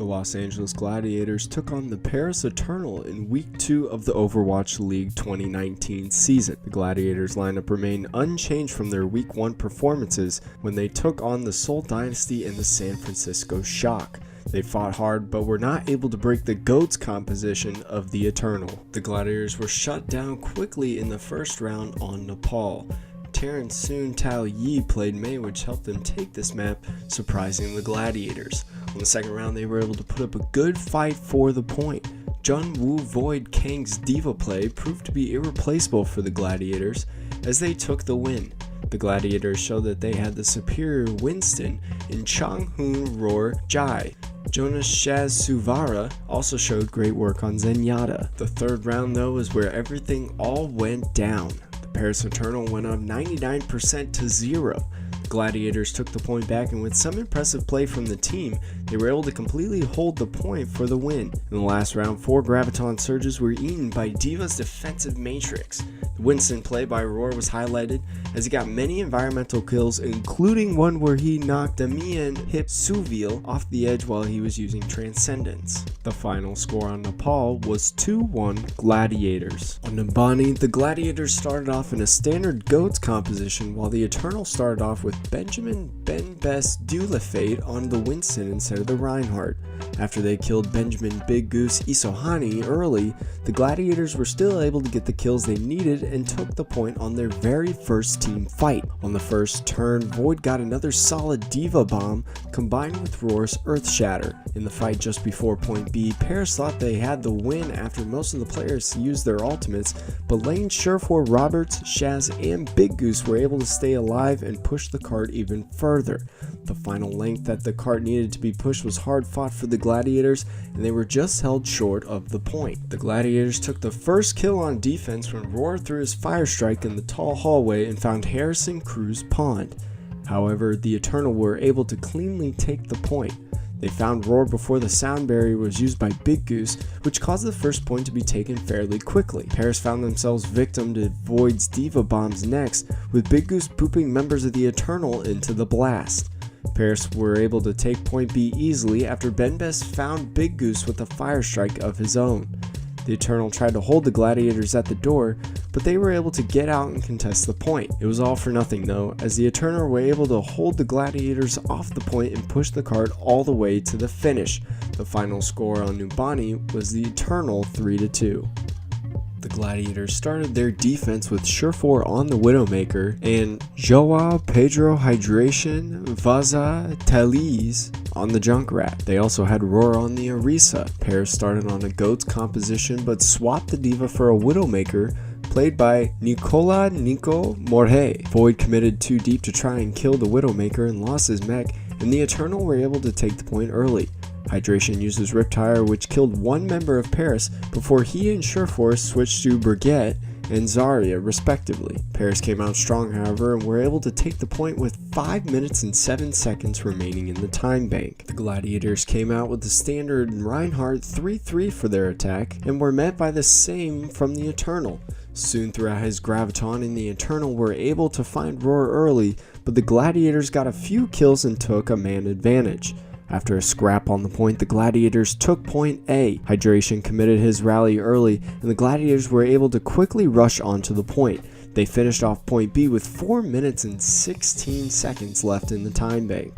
The Los Angeles Gladiators took on the Paris Eternal in Week 2 of the Overwatch League 2019 season. The Gladiators lineup remained unchanged from their Week 1 performances when they took on the Seoul Dynasty and the San Francisco Shock. They fought hard but were not able to break the GOATS composition of the Eternal. The Gladiators were shut down quickly in the first round on Nepal. Terran Soon Tao Yi played Mei, which helped them take this map, surprising the Gladiators. On the second round, they were able to put up a good fight for the point. Jun Woo Void Kang's diva play proved to be irreplaceable for the Gladiators as they took the win. The Gladiators showed that they had the superior Winston in Changhoon Roar Jai. Jonas Shaz Suvara also showed great work on Zenyatta. The third round though is where everything all went down. The Paris Eternal went up 99% to 0. The Gladiators took the point back, and with some impressive play from the team, they were able to completely hold the point for the win. In the last round, 4 Graviton Surges were eaten by D.Va's defensive matrix. The Winston play by Roar was highlighted as he got many environmental kills, including one where he knocked Damian Hip Suville off the edge while he was using Transcendence. The final score on Nepal was 2-1 Gladiators. On Nimbani, the Gladiators started off in a standard GOATS composition while the Eternal started off with Benjamin Ben Best Dulafate on the Winston instead of the Reinhardt. After they killed Benjamin Big Goose Isohani early, the Gladiators were still able to get the kills they needed and took the point on their very first team fight. On the first turn, Void got another solid Diva Bomb combined with Roar's Earth Shatter. In the fight just before point B, Paris thought they had the win after most of the players used their ultimates, but Lane, Surefour, Roberts, Shaz, and Big Goose were able to stay alive and push the cart even further. The final length that the cart needed to be pushed was hard fought for the Gladiators, and they were just held short of the point. The Gladiators took the first kill on defense when Roar threw his Fire Strike in the tall hallway and found Harrison Cruz pawned. However, the Eternal were able to cleanly take the point. They found Roar before the sound barrier was used by Big Goose, which caused the first point to be taken fairly quickly. Paris found themselves victim to Void's Diva Bombs next, with Big Goose pooping members of the Eternal into the blast. Paris were able to take point B easily after Ben Best found Big Goose with a Fire Strike of his own. The Eternal tried to hold the Gladiators at the door, but they were able to get out and contest the point. It was all for nothing though, as the Eternal were able to hold the Gladiators off the point and push the cart all the way to the finish. The final score on Numbani was the Eternal 3-2. The Gladiators started their defense with Surefour on the Widowmaker and Joao Pedro Hydration Vaza Taliz on the Junkrat. They also had Roar on the Orisa. Paris started on a GOATS composition but swapped the Diva for a Widowmaker played by Nicola Nico Morhe. Void committed too deep to try and kill the Widowmaker and lost his mech, and the Eternal were able to take the point early. Hydration used his Riptire, which killed one member of Paris before he and Surefour switched to Brigitte and Zarya respectively. Paris came out strong however and were able to take the point with 5 minutes and 7 seconds remaining in the time bank. The Gladiators came out with the standard Reinhardt 3-3 for their attack and were met by the same from the Eternal. Soon throughout his Graviton and the Eternal were able to find Roar early, but the Gladiators got a few kills and took a man advantage. After a scrap on the point, the Gladiators took point A. Hydration committed his rally early, and the Gladiators were able to quickly rush onto the point. They finished off point B with 4 minutes and 16 seconds left in the time bank.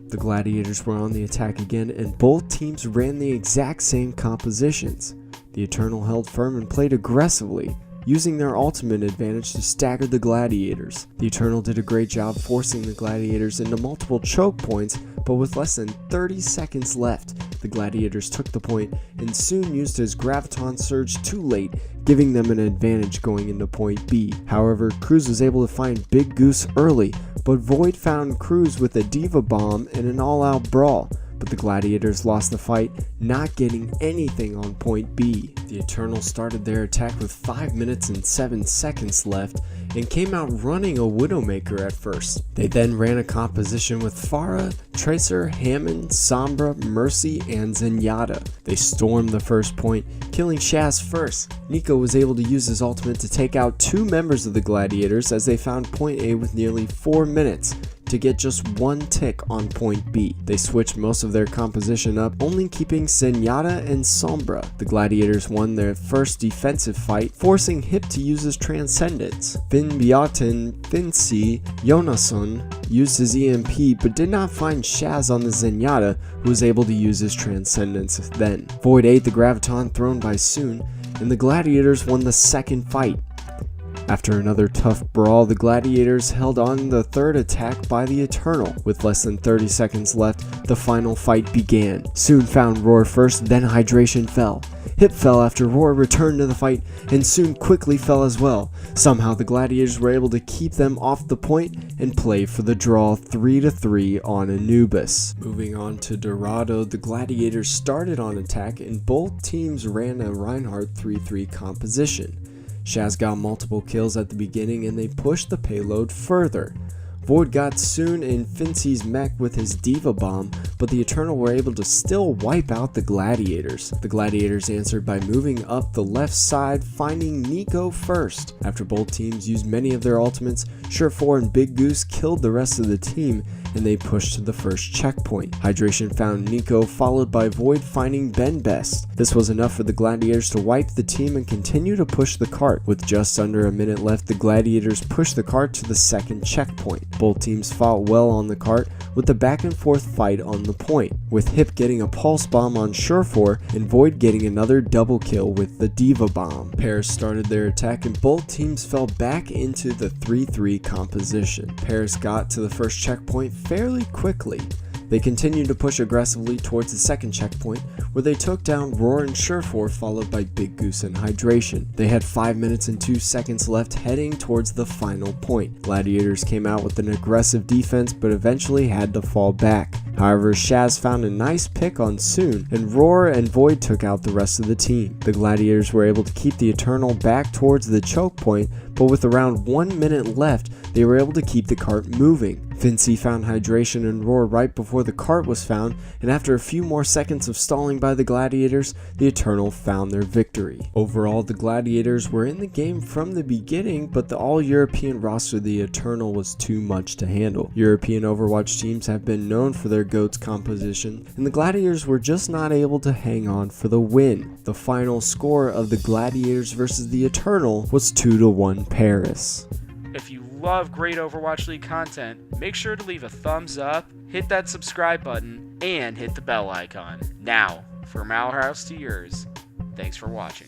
The Gladiators were on the attack again, and both teams ran the exact same compositions. The Eternal held firm and played aggressively, using their ultimate advantage to stagger the Gladiators. The Eternal did a great job forcing the Gladiators into multiple choke points, but with less than 30 seconds left, the Gladiators took the point and soon used his Graviton Surge too late, giving them an advantage going into point B. However, Cruz was able to find Big Goose early, but Void found Cruz with a Diva Bomb in an all-out brawl. But the Gladiators lost the fight, not getting anything on point B. The Eternal started their attack with 5 minutes and 7 seconds left and came out running a Widowmaker at first. They then ran a composition with Farah, Tracer, Hammond, Sombra, Mercy, and Zenyatta. They stormed the first point, killing Shaz first. Nico was able to use his ultimate to take out 2 members of the Gladiators as they found point A with nearly 4 minutes to get just 1 tick on point B. They switched most of their composition up, only keeping Zenyatta and Sombra. The Gladiators won their first defensive fight, forcing Hip to use his Transcendence. Finbiatin, Fincy, Jonasson used his EMP but did not find Shaz on the Zenyatta, who was able to use his Transcendence then. Void ate the Graviton thrown by Soon, and the Gladiators won the second fight. After another tough brawl, the Gladiators held on the third attack by the Eternal. With less than 30 seconds left, the final fight began. Soon found Roar first, then Hydration fell. Hip fell after Roar returned to the fight, and Soon quickly fell as well. Somehow the Gladiators were able to keep them off the point and play for the draw 3-3 on Anubis. Moving on to Dorado, the Gladiators started on attack and both teams ran a Reinhardt 3-3 composition. Shaz got multiple kills at the beginning and they pushed the payload further. Void got Soon in Fincy's mech with his Diva Bomb, but the Eternal were able to still wipe out the Gladiators. The Gladiators answered by moving up the left side, finding Nico first. After both teams used many of their ultimates, Surefour and Big Goose killed the rest of the team, and they pushed to the first checkpoint. Hydration found Nico, followed by Void finding Ben Best. This was enough for the Gladiators to wipe the team and continue to push the cart. With just under a minute left, the Gladiators pushed the cart to the second checkpoint. Both teams fought well on the cart, with the back and forth fight on the point, with Hip getting a pulse bomb on Surefour and Void getting another double kill with the Diva Bomb. Paris started their attack and both teams fell back into the 3-3 composition. Paris got to the first checkpoint fairly quickly. They continued to push aggressively towards the second checkpoint, where they took down Roar and Surefour, followed by Big Goose and Hydration. They had 5 minutes and 2 seconds left heading towards the final point. Gladiators came out with an aggressive defense but eventually had to fall back. However, Shaz found a nice pick on Soon, and Roar and Void took out the rest of the team. The Gladiators were able to keep the Eternal back towards the choke point, but with around 1 minute left, they were able to keep the cart moving. Fincy found Hydration and Roar right before the cart was found, and after a few more seconds of stalling by the Gladiators, the Eternal found their victory. Overall, the Gladiators were in the game from the beginning, but the all-European roster of the Eternal was too much to handle. European Overwatch teams have been known for their GOATS composition, and the Gladiators were just not able to hang on for the win. The final score of the Gladiators versus the Eternal was 2-1 Paris. If you love great Overwatch League content, make sure to leave a thumbs up, hit that subscribe button, and hit the bell icon. Now, from our house to yours, thanks for watching.